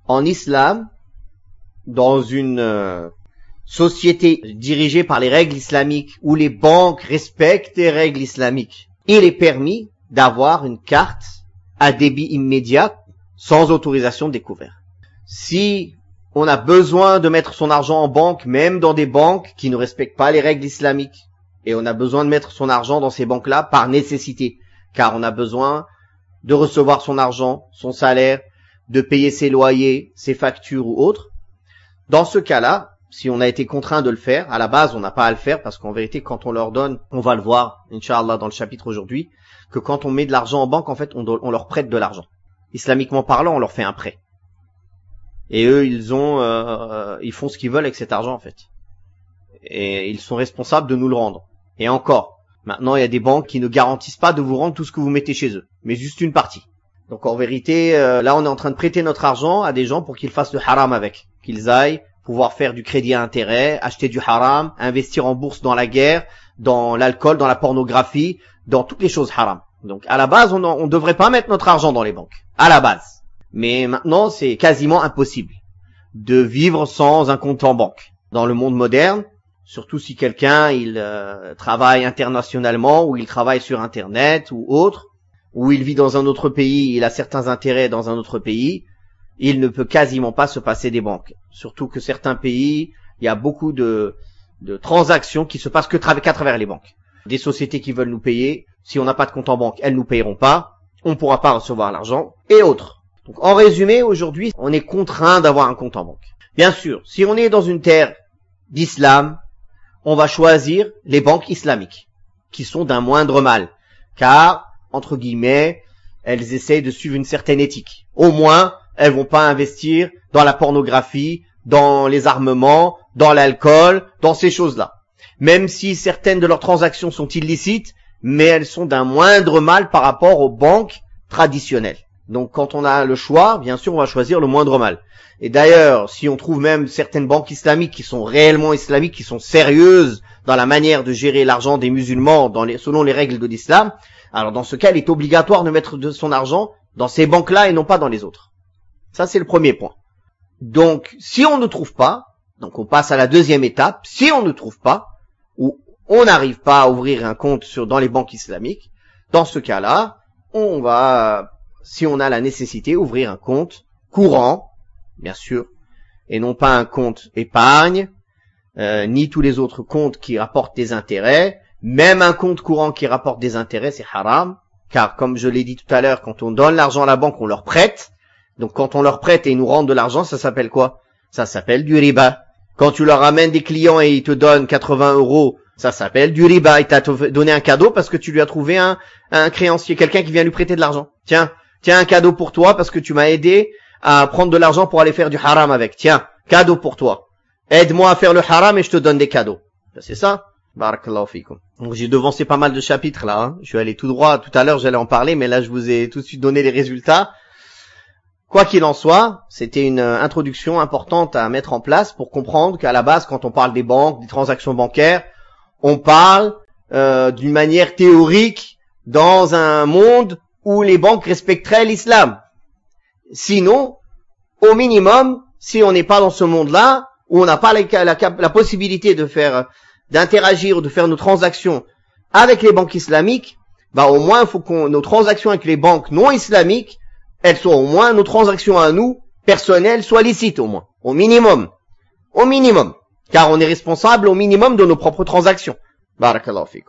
En islam, dans une société dirigée par les règles islamiques, où les banques respectent les règles islamiques, il est permis d'avoir une carte à débit immédiat sans autorisation de découvert. Si on a besoin de mettre son argent en banque, même dans des banques qui ne respectent pas les règles islamiques, et on a besoin de mettre son argent dans ces banques-là par nécessité, car on a besoin de recevoir son argent, son salaire, de payer ses loyers, ses factures ou autres, dans ce cas-là, si on a été contraint de le faire, à la base on n'a pas à le faire, parce qu'en vérité quand on leur donne, on va le voir, Inch'Allah dans le chapitre aujourd'hui, que quand on met de l'argent en banque, en fait on leur prête de l'argent. Islamiquement parlant, on leur fait un prêt. Et eux, ils font ce qu'ils veulent avec cet argent en fait. Et ils sont responsables de nous le rendre. Et encore, maintenant il y a des banques qui ne garantissent pas de vous rendre tout ce que vous mettez chez eux, mais juste une partie. Donc en vérité, là on est en train de prêter notre argent à des gens pour qu'ils fassent le haram avec, qu'ils aillent pouvoir faire du crédit à intérêt, acheter du haram, investir en bourse, dans la guerre, dans l'alcool, dans la pornographie, dans toutes les choses haram. Donc à la base, on ne devrait pas mettre notre argent dans les banques, à la base. Mais maintenant, c'est quasiment impossible de vivre sans un compte en banque. Dans le monde moderne, surtout si quelqu'un travaille internationalement, ou il travaille sur Internet ou autre, ou il vit dans un autre pays, il a certains intérêts dans un autre pays, il ne peut quasiment pas se passer des banques. Surtout que certains pays, il y a beaucoup de transactions qui se passent qu'à travers les banques. Des sociétés qui veulent nous payer, si on n'a pas de compte en banque, elles nous payeront pas, on ne pourra pas recevoir l'argent, et autres. Donc en résumé, aujourd'hui, on est contraint d'avoir un compte en banque. Bien sûr, si on est dans une terre d'islam, on va choisir les banques islamiques, qui sont d'un moindre mal, car, entre guillemets, elles essayent de suivre une certaine éthique. Au moins, elles vont pas investir dans la pornographie, dans les armements, dans l'alcool, dans ces choses-là. Même si certaines de leurs transactions sont illicites, mais elles sont d'un moindre mal par rapport aux banques traditionnelles. Donc quand on a le choix, bien sûr, on va choisir le moindre mal. Et d'ailleurs, si on trouve même certaines banques islamiques qui sont réellement islamiques, qui sont sérieuses dans la manière de gérer l'argent des musulmans selon les règles de l'islam, alors dans ce cas, il est obligatoire de mettre de son argent dans ces banques-là et non pas dans les autres. Ça, c'est le premier point. Donc, si on ne trouve pas, donc on passe à la deuxième étape, si on ne trouve pas, ou on n'arrive pas à ouvrir un compte dans les banques islamiques, dans ce cas-là, on va, si on a la nécessité, ouvrir un compte courant, bien sûr, et non pas un compte épargne, ni tous les autres comptes qui rapportent des intérêts. Même un compte courant qui rapporte des intérêts, c'est haram, car comme je l'ai dit tout à l'heure, quand on donne l'argent à la banque, on leur prête. Donc quand on leur prête et ils nous rendent de l'argent, ça s'appelle quoi? Ça s'appelle du riba. Quand tu leur amènes des clients et ils te donnent 80 €, ça s'appelle du riba. Il t'a donné un cadeau parce que tu lui as trouvé un créancier, quelqu'un qui vient lui prêter de l'argent. Tiens un cadeau pour toi parce que tu m'as aidé à prendre de l'argent pour aller faire du haram avec. Tiens, cadeau pour toi. Aide-moi à faire le haram et je te donne des cadeaux. C'est ça? Barakallahu fikum. Donc j'ai devancé pas mal de chapitres là. Hein. Je suis allé tout droit. Tout à l'heure j'allais en parler, mais là je vous ai tout de suite donné les résultats. Quoi qu'il en soit, c'était une introduction importante à mettre en place pour comprendre qu'à la base, quand on parle des banques, des transactions bancaires, on parle d'une manière théorique dans un monde où les banques respecteraient l'islam. Sinon, au minimum, si on n'est pas dans ce monde-là, où on n'a pas la possibilité d'interagir ou de faire nos transactions avec les banques islamiques, bah au moins il faut nos transactions avec les banques non islamiques, elles soient au moins, nos transactions à nous, personnelles, soient licites au moins. Au minimum. Car on est responsable au minimum de nos propres transactions. Barakallahu fikum.